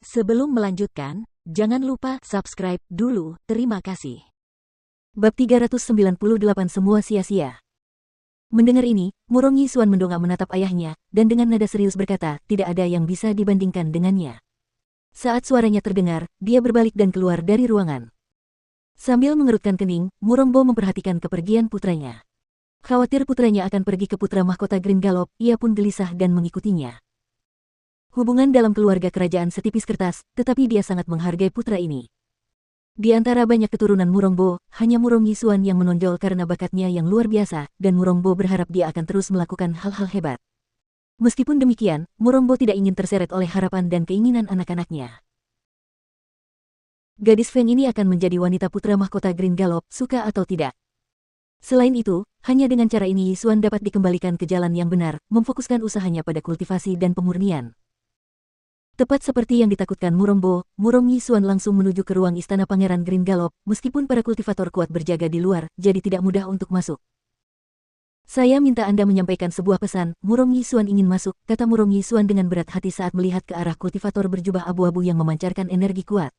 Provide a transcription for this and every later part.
Sebelum melanjutkan, jangan lupa subscribe dulu, terima kasih. Bab 398 Semua sia-sia. Mendengar ini, Murong Yisuan mendongak menatap ayahnya, dan dengan nada serius berkata, tidak ada yang bisa dibandingkan dengannya. Saat suaranya terdengar, dia berbalik dan keluar dari ruangan. Sambil mengerutkan kening, Murongbo memperhatikan kepergian putranya. Khawatir putranya akan pergi ke putra mahkota Green Gallop, ia pun gelisah dan mengikutinya. Hubungan dalam keluarga kerajaan setipis kertas, tetapi dia sangat menghargai putra ini. Di antara banyak keturunan Murongbo, hanya Murong Yisuan yang menonjol karena bakatnya yang luar biasa, dan Murongbo berharap dia akan terus melakukan hal-hal hebat. Meskipun demikian, Murongbo tidak ingin terseret oleh harapan dan keinginan anak-anaknya. Gadis Feng ini akan menjadi wanita putra mahkota Green Gallop, suka atau tidak. Selain itu, hanya dengan cara ini Yisuan dapat dikembalikan ke jalan yang benar, memfokuskan usahanya pada kultivasi dan pemurnian. Tepat seperti yang ditakutkan Murongbo, Murong Yisuan langsung menuju ke ruang istana Pangeran Green Gallop, meskipun para kultivator kuat berjaga di luar, jadi tidak mudah untuk masuk. Saya minta Anda menyampaikan sebuah pesan, Murong Yisuan ingin masuk, kata Murong Yisuan dengan berat hati saat melihat ke arah kultivator berjubah abu-abu yang memancarkan energi kuat.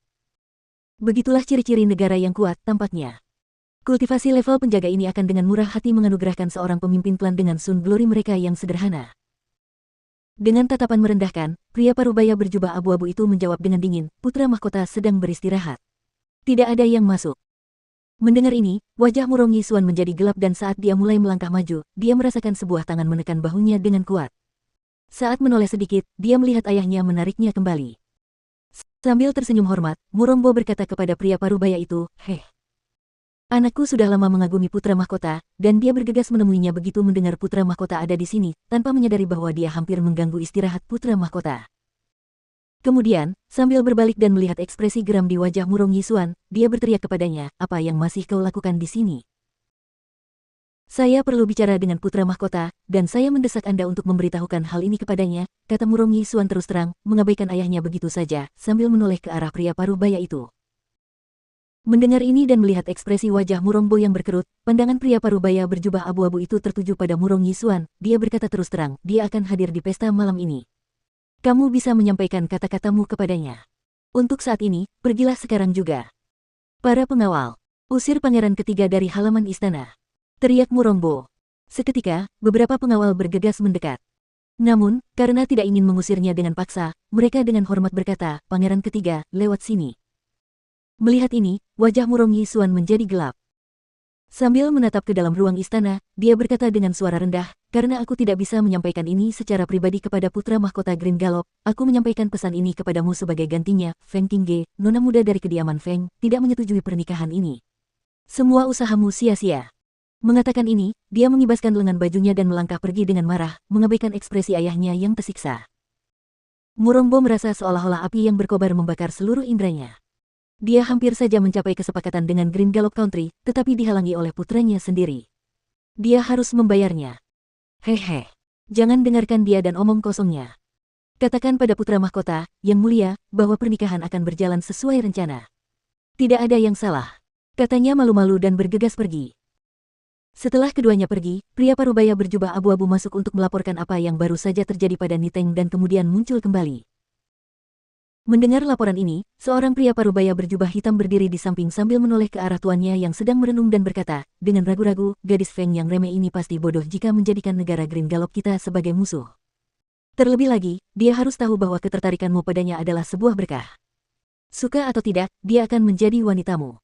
Begitulah ciri-ciri negara yang kuat, tampaknya. Kultivasi level penjaga ini akan dengan murah hati menganugerahkan seorang pemimpin klan dengan Sun Glory mereka yang sederhana. Dengan tatapan merendahkan, pria parubaya berjubah abu-abu itu menjawab dengan dingin, putra mahkota sedang beristirahat. Tidak ada yang masuk. Mendengar ini, wajah Murong Yisuan menjadi gelap dan saat dia mulai melangkah maju, dia merasakan sebuah tangan menekan bahunya dengan kuat. Saat menoleh sedikit, dia melihat ayahnya menariknya kembali. Sambil tersenyum hormat, Murongbo berkata kepada pria parubaya itu, "Heh. Anakku sudah lama mengagumi putra mahkota, dan dia bergegas menemuinya begitu mendengar putra mahkota ada di sini, tanpa menyadari bahwa dia hampir mengganggu istirahat putra mahkota." Kemudian, sambil berbalik dan melihat ekspresi geram di wajah Murong Yisuan, dia berteriak kepadanya, "Apa yang masih kau lakukan di sini? Saya perlu bicara dengan putra mahkota, dan saya mendesak Anda untuk memberitahukan hal ini kepadanya," kata Murong Yisuan terus terang, mengabaikan ayahnya begitu saja, sambil menoleh ke arah pria parubaya itu. Mendengar ini dan melihat ekspresi wajah Murongbo yang berkerut, pandangan pria parubaya berjubah abu-abu itu tertuju pada Murong Yisuan, dia berkata terus terang, dia akan hadir di pesta malam ini. Kamu bisa menyampaikan kata-katamu kepadanya. Untuk saat ini, pergilah sekarang juga. Para pengawal, usir pangeran ketiga dari halaman istana. Teriak Murongbo. Seketika, beberapa pengawal bergegas mendekat. Namun, karena tidak ingin mengusirnya dengan paksa, mereka dengan hormat berkata, "Pangeran ketiga, lewat sini." Melihat ini, wajah Murong Yisuan menjadi gelap. Sambil menatap ke dalam ruang istana, dia berkata dengan suara rendah, "Karena aku tidak bisa menyampaikan ini secara pribadi kepada putra mahkota Green Gallop, aku menyampaikan pesan ini kepadamu sebagai gantinya. Feng Qingge, nona muda dari kediaman Feng, tidak menyetujui pernikahan ini. Semua usahamu sia-sia." Mengatakan ini, dia mengibaskan lengan bajunya dan melangkah pergi dengan marah, mengabaikan ekspresi ayahnya yang tersiksa. Murongbo merasa seolah-olah api yang berkobar membakar seluruh indranya. Dia hampir saja mencapai kesepakatan dengan Green Gallop Country, tetapi dihalangi oleh putranya sendiri. Dia harus membayarnya. "Hehe, jangan dengarkan dia dan omong kosongnya. Katakan pada putra mahkota, yang mulia, bahwa pernikahan akan berjalan sesuai rencana. Tidak ada yang salah," katanya malu-malu dan bergegas pergi. Setelah keduanya pergi, pria parubaya berjubah abu-abu masuk untuk melaporkan apa yang baru saja terjadi pada Niteng dan kemudian muncul kembali. Mendengar laporan ini, seorang pria parubaya berjubah hitam berdiri di samping sambil menoleh ke arah tuannya yang sedang merenung dan berkata, dengan ragu-ragu, "Gadis Feng yang remeh ini pasti bodoh jika menjadikan negara Green Gallop kita sebagai musuh. Terlebih lagi, dia harus tahu bahwa ketertarikanmu padanya adalah sebuah berkah. Suka atau tidak, dia akan menjadi wanitamu."